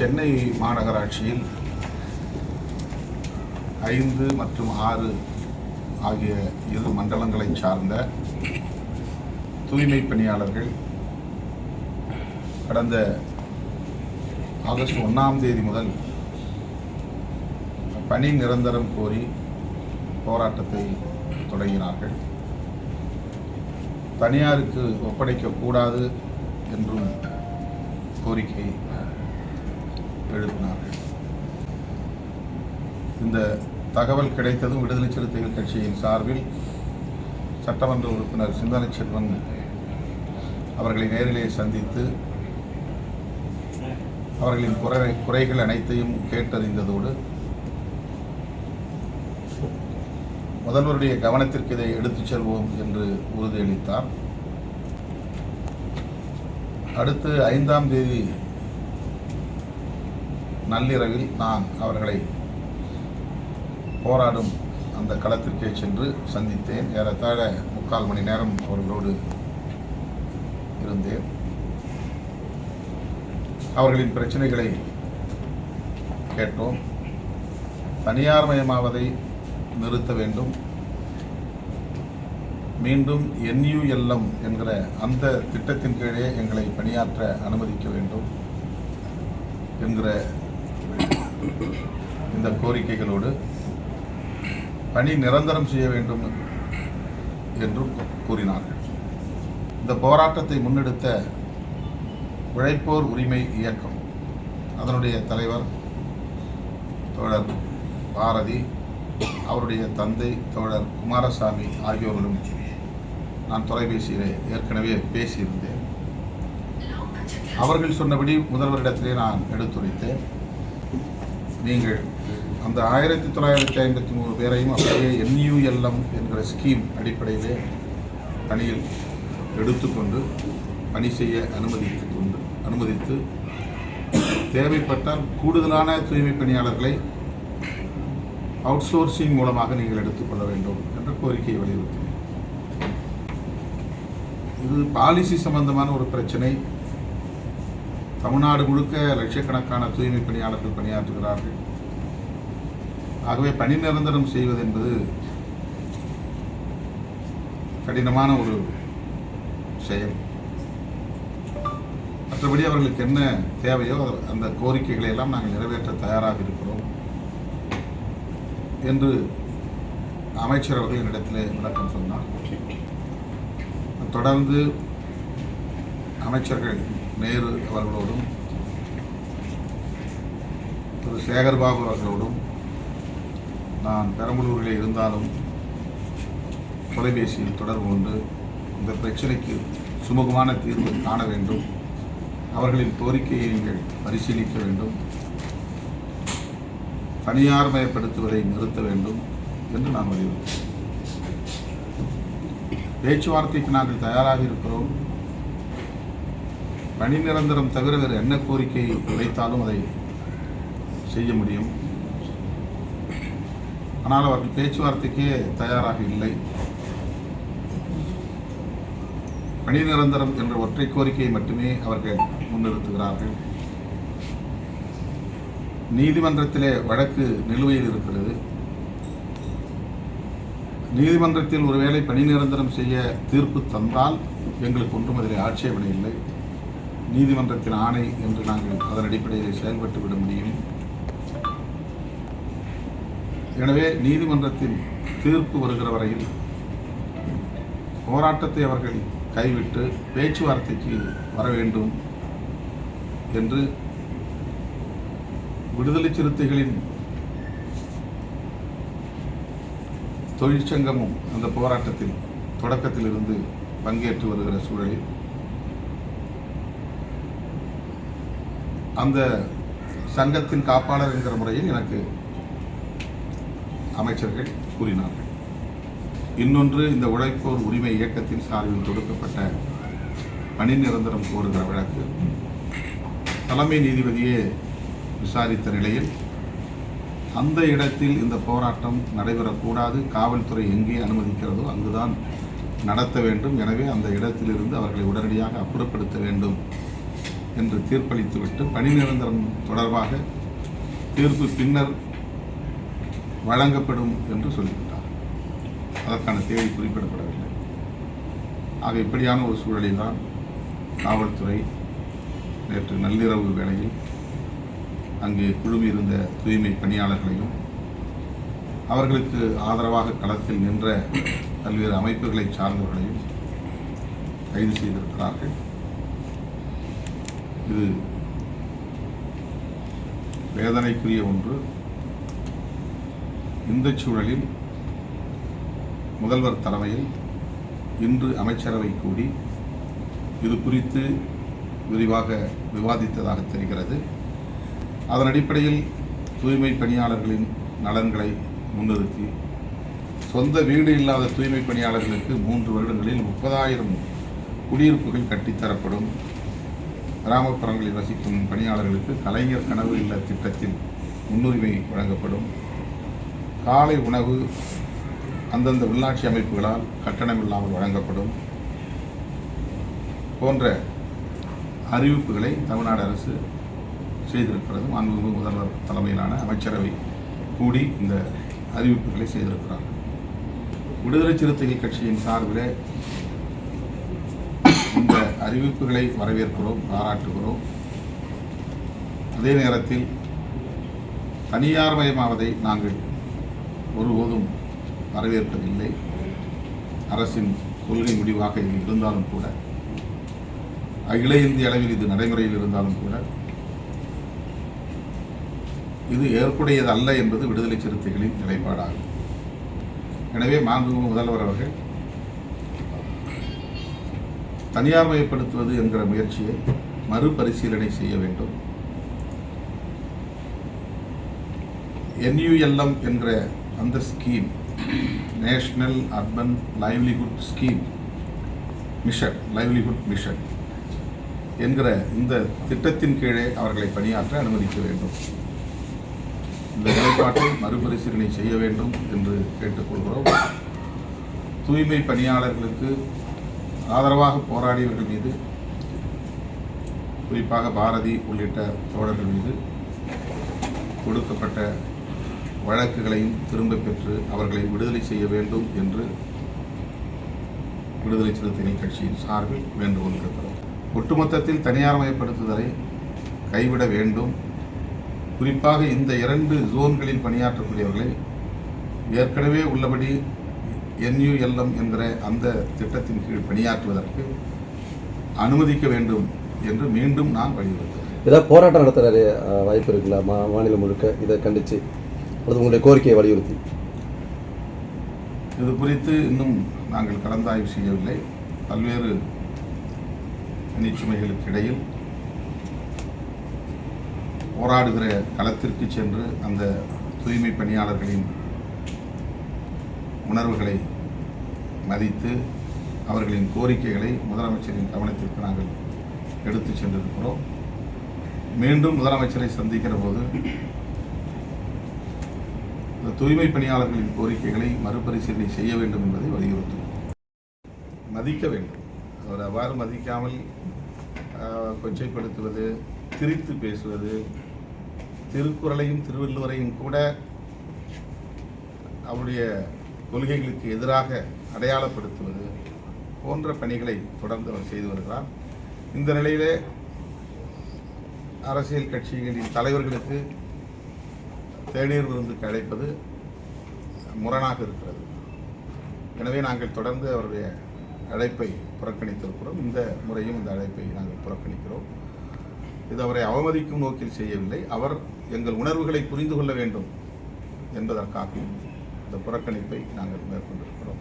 சென்னை மாநகராட்சியில் 5 மற்றும் 6 ஆகிய இரு மண்டலங்களை சார்ந்த தூய்மை பணியாளர்கள் கடந்த ஆகஸ்ட் 1ஆம் தேதி முதல் பணி நிரந்தரம் கோரி போராட்டத்தை தொடங்கினார்கள். தனியாருக்கு ஒப்படைக்கக்கூடாது என்றும் கோரிக்கை எழுப்பினார்கள். இந்த தகவல் கிடைத்ததும் விடுதலை சிறுத்தைகள் கட்சியின் சார்பில் சட்டமன்ற உறுப்பினர் சிந்தனை செல்வன் அவர்களை நேரிலே சந்தித்து அவர்களின் குறைகள் அனைத்தையும் கேட்டறிந்ததோடு முதல்வருடைய கவனத்திற்கு இதை எடுத்துச் செல்வோம் என்று உறுதியளித்தார். அடுத்து 5ஆம் தேதி நள்ளிரவில் நான் அவர்களை போராடும் அந்த களத்திற்கே சென்று சந்தித்தேன். ஏறத்தாழ 3/4 மணி நேரம் அவர்களோடு இருந்தேன். அவர்களின் பிரச்சனைகளை கேட்டோம். தனியார்மயமாவதை நிறுத்த வேண்டும், மீண்டும் NULM என்கிற அந்த திட்டத்தின் கீழே எங்களை பணியாற்ற அனுமதிக்க வேண்டும் என்கிற இந்த கோரிக்கைகளோடு பணி நிரந்தரம் செய்ய வேண்டும் என்றும் கூறினார்கள். இந்த போராட்டத்தை முன்னெடுத்த உழைப்போர் உரிமை இயக்கம், அதனுடைய தலைவர் தோழர் பாரதி, அவருடைய தந்தை தோழர் குமாரசாமி ஆகியோர்களும் நான் தொலைபேசியிலே ஏற்கனவே பேசியிருந்தேன். அவர்கள் சொன்னபடி முதல்வரிடத்திலே நான் எடுத்துரைத்தேன். நீங்கள் அந்த 1953 பேரையும் அப்படியே NULM என்கிற ஸ்கீம் அடிப்படையிலே பணியில் எடுத்துக்கொண்டு பணி செய்ய அனுமதித்து தேவைப்பட்டால் கூடுதலான தூய்மை பணியாளர்களை அவுட்சோர்சிங் மூலமாக நீங்கள் எடுத்துக்கொள்ள வேண்டும் என்ற கோரிக்கையை வலியுறுத்தினேன். இது பாலிசி சம்பந்தமான ஒரு பிரச்சனை. தமிழ்நாடு முழுக்க லட்சக்கணக்கான தூய்மை பணியாளர்கள் பணியாற்றுகிறார்கள். ஆகவே பணி நிரந்தரம் செய்வது என்பது கடினமான ஒரு செயல். மற்றபடி அவர்களுக்கு என்ன தேவையோ அந்த கோரிக்கைகளை எல்லாம் நாங்கள் நிறைவேற்ற தயாராக இருக்கிறோம் என்று அமைச்சர் அவர்கள் என்னிடத்திலே விளக்கம் சொன்னார். தொடர்ந்து அமைச்சர்கள் நேரு அவர்களோடும் திரு சேகர்பாபு அவர்களோடும் நான் பெரம்பலூரில் இருந்தாலும் தொலைபேசியில் தொடர்பு கொண்டு இந்த பிரச்சனைக்கு சுமூகமான தீர்வு காண வேண்டும், அவர்களின் கோரிக்கையை நீங்கள் பரிசீலிக்க வேண்டும், தனியார்மயப்படுத்துவதை நிறுத்த வேண்டும் என்று நான் வலியுறுத்தேன். பேச்சுவார்த்தைக்கு நாங்கள் தயாராக இருக்கிறோம். பணி நிரந்தரம் தவிர வேறு என்ன கோரிக்கை வைத்தாலும் அதை செய்ய முடியும். ஆனால் அவர்கள் பேச்சுவார்த்தைக்கே தயாராக இல்லை. பணி நிரந்தரம் என்ற ஒற்றை கோரிக்கையை மட்டுமே அவர்கள் முன்னிறுத்துகிறார்கள். நீதிமன்றத்திலே வழக்கு நிலுவையில் இருக்கிறது. நீதிமன்றத்தில் ஒருவேளை பணி நிரந்தரம் செய்ய தீர்ப்பு தந்தால் எங்களுக்கு ஒன்றும் அதில் ஆட்சேபனை இல்லை. நீதிமன்றத்தின் ஆணை என்று நாங்கள் அதன் அடிப்படையில் செயல்பட்டு விட முடியும். எனவே நீதிமன்றத்தின் தீர்ப்பு வருகிற வரையில் போராட்டத்தை அவர்கள் கைவிட்டு பேச்சுவார்த்தைக்கு வர வேண்டும் என்று விடுதலை சிறுத்தைகளின் தொழிற்சங்கமும் அந்த போராட்டத்தில் தொடக்கத்தில் இருந்து பங்கேற்று வருகிற சூழலில் அந்த சங்கத்தின் காப்பாளர் என்கிற முறையில் எனக்கு அமைச்சர்கள் கூறினார்கள். இன்னொன்று, இந்த உழைப்போர் உரிமை இயக்கத்தின் சார்பில் தொடுக்கப்பட்ட பணி நிரந்தரம் கோருகிற வழக்கு தலைமை நீதிபதியே விசாரித்த நிலையில் அந்த இடத்தில் இந்த போராட்டம் நடைபெறக்கூடாது, காவல்துறை எங்கே அனுமதிக்கிறதோ அங்குதான் நடத்த வேண்டும், எனவே அந்த இடத்திலிருந்து அவர்களை உடனடியாக அப்புறப்படுத்த வேண்டும் என்று தீர்ப்பளித்துவிட்டு பணி நிரந்தரம் தொடர்பாக தீர்ப்பு பின்னர் வழங்கப்படும் என்று சொல்லிவிட்டார். அதற்கான தேதி குறிப்பிடப்படவில்லை. ஆக இப்படியான ஒரு சூழலில் தான் காவல்துறை நேற்று நள்ளிரவு வேளையில் அங்கே குழுமியிருந்த தூய்மை பணியாளர்களையும் அவர்களுக்கு ஆதரவாக களத்தில் நின்ற பல்வேறு அமைப்புகளை சார்ந்தவர்களையும் கைது செய்திருக்கிறார்கள். இது வேதனைக்குரிய ஒன்று. இந்த சூழலில் முதல்வர் தலைமையில் இன்று அமைச்சரவை கூடி இது குறித்து விரிவாக விவாதித்ததாக தெரிகிறது. அதன் அடிப்படையில் தூய்மை பணியாளர்களின் நலன்களை முன்னிறுத்தி சொந்த வீடு இல்லாத தூய்மை பணியாளர்களுக்கு 3 வருடங்களில் 30,000 குடியிருப்புகள் கட்டித்தரப்படும். கிராமப்புறங்களில் வசிக்கும் பணியாளர்களுக்கு கலைஞர் கனவு இல்ல திட்டத்தில் முன்னுரிமை வழங்கப்படும். காலை உணவு அந்தந்த உள்ளாட்சி அமைப்புகளால் கட்டணமில்லாமல் வழங்கப்படும் போன்ற அறிவிப்புகளை தமிழ்நாடு அரசு செய்திருக்கிறது. மாண்புமிகு முதல்வர் தலைமையிலான அமைச்சரவை கூடி இந்த அறிவிப்புகளை செய்திருக்கிறார். விடுதலை சிறுத்தைகள் கட்சியின் சார்பில் இந்த அறிவிப்புகளை வரவேற்கிறோம், பாராட்டுகிறோம். அதே நேரத்தில் தனியார் மயமாவதை நாங்கள் ஒருபோதும் வரவேற்பதில்லை. அரசின் கொள்கை முடிவாக இது இருந்தாலும் கூட, அகில இந்திய அளவில் இது நடைமுறையில் இருந்தாலும் கூட, இது ஏற்புடையது அல்ல என்பது விடுதலை சிறுத்தைகளின் நிலைப்பாடாகும். எனவே மாண்புமிகு முதல்வர் அவர்கள் தனியார் மயப்படுத்துவது என்கிற முயற்சியை மறுபரிசீலனை செய்ய வேண்டும். NULM என்கிற அந்த scheme, national urban livelihood scheme mission, livelihood mission என்கிற இந்த திட்டத்தின் கீழே அவர்களை பணியாற்ற அனுமதிக்க வேண்டும். இந்த நிலைப்பாட்டை மறுபரிசீலனை செய்ய வேண்டும் என்று கேட்டுக்கொள்கிறோம். தூய்மை பணியாளர்களுக்கு ஆதரவாக போராடியவர்கள் மீது, குறிப்பாக பாரதி உள்ளிட்ட தோழர்கள் மீது கொடுக்கப்பட்ட வழக்குகளையும் திரும்ப பெற்று அவர்களை விடுதலை செய்ய வேண்டும் என்று விடுதலை சிறுத்தைகள் கட்சியின் சார்பில் வேண்டுகோள் விடுக்கிறோம். ஒட்டுமொத்தத்தில் தனியார் மயப்படுத்துதலை கைவிட வேண்டும். குறிப்பாக இந்த 2 ஜோன்களில் பணியாற்றக்கூடியவர்களை ஏற்கனவே உள்ளபடி NULM என்கிற அந்த திட்டத்தின் கீழ் பணியாற்றுவதற்கு அனுமதிக்க வேண்டும் என்று மீண்டும் நான் வலியுறுத்துகிறேன். ஏதாவது போராட்டம் நடத்துகிற வாய்ப்பு இருக்குல்ல மாநிலம் முழுக்க இதை கண்டித்து, அது உங்களுடைய கோரிக்கையை வலியுறுத்தி? இது குறித்து இன்னும் நாங்கள் கலந்தாய்வு செய்யவில்லை. பல்வேறு நிச்சுமைகளுக்கு இடையில் போராடுகிற களத்திற்கு சென்று அந்த தூய்மை பணியாளர்களின் உணர்வுகளை மதித்து அவர்களின் கோரிக்கைகளை முதலமைச்சரின் கவனத்திற்கு நாங்கள் எடுத்து சென்றிருக்கிறோம். மீண்டும் முதலமைச்சரை சந்திக்கிற போது இந்த தூய்மை பணியாளர்களின் கோரிக்கைகளை மறுபரிசீலனை செய்ய வேண்டும் என்பதை வலியுறுத்தும். மதிக்க வேண்டும். அவர் அவ்வாறு மதிக்காமல் கொச்சைப்படுத்துவது, திரித்து பேசுவது, திருக்குறளையும் திருவள்ளுவரையும் கூட அவருடைய கொள்கைகளுக்கு எதிராக அடையாளப்படுத்துவது போன்ற பணிகளை தொடர்ந்து அவர் செய்து வருகிறார். இந்த நிலையிலே அரசியல் கட்சிகளின் தலைவர்களுக்கு தேநீர் விருந்துக்கு அழைப்பது முரணாக இருக்கிறது. எனவே நாங்கள் தொடர்ந்து அவருடைய அழைப்பை புறக்கணித்திருக்கிறோம். இந்த முறையும் இந்த அழைப்பை நாங்கள் புறக்கணிக்கிறோம். இது அவரை அவமதிக்கும் நோக்கில் செய்யவில்லை. அவர் எங்கள் உணர்வுகளை புரிந்து கொள்ள வேண்டும் என்பதற்காகவும் இந்த புறக்கணிப்பை நாங்கள் மேற்கொண்டிருக்கிறோம்.